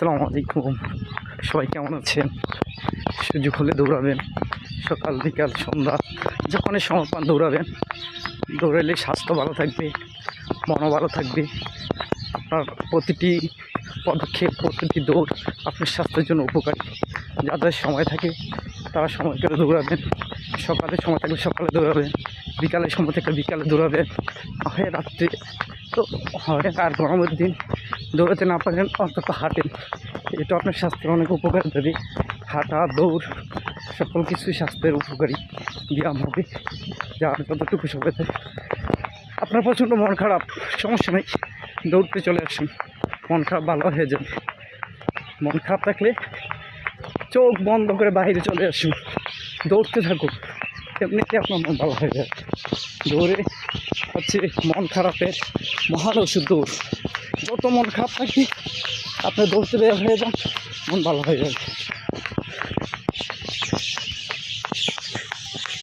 আসসালামু আলাইকুম। সবাই কেমন আছেন? সুযোগ হলে দৌড়াবেন, সকাল বিকাল সন্ধ্যা যখনই সময় পান দৌড়াবেন। দৌড়ালে স্বাস্থ্য ভালো থাকবে, মনও ভালো থাকবে। আপনার প্রতিটি পদক্ষেপ, প্রতিটি দৌড় আপনার স্বাস্থ্যের জন্য উপকারী। যাদের সময় থাকে তারা সময় করে দৌড়াবেন। সকালে সময় থাকলে সকালে দৌড়াবেন, বিকালে সময় থাকলে বিকালে দৌড়াবেন। হয় রাত্রে তো হয়, আর গরমের দিন দৌড়াতে না পারেন অন্তত হাঁটেন। এটা আপনার স্বাস্থ্যের অনেক উপকার দেবে। হাঁটা দৌড় সকল কিছুই স্বাস্থ্যের উপকারী ব্যায়াম হবে, যা যতটুকু সময় থাকে। আপনার প্রচণ্ড মন খারাপ, সমস্যা নেই, দৌড়তে চলে আসুন, মন খারাপ ভালো হয়ে যাবে। মন খারাপ থাকলে চোখ বন্ধ করে বাইরে চলে আসুন, দৌড়তে থাকুন, এমনিতে আপনার মন ভালো হয়ে যাবে। দৌড়ে হচ্ছে মন খারাপের মহান ওষুধ দৌড়। যত মন খারাপ থাকে আপনি দৌড়তে বের হয়ে যান, মন ভালো হয়ে যাবে।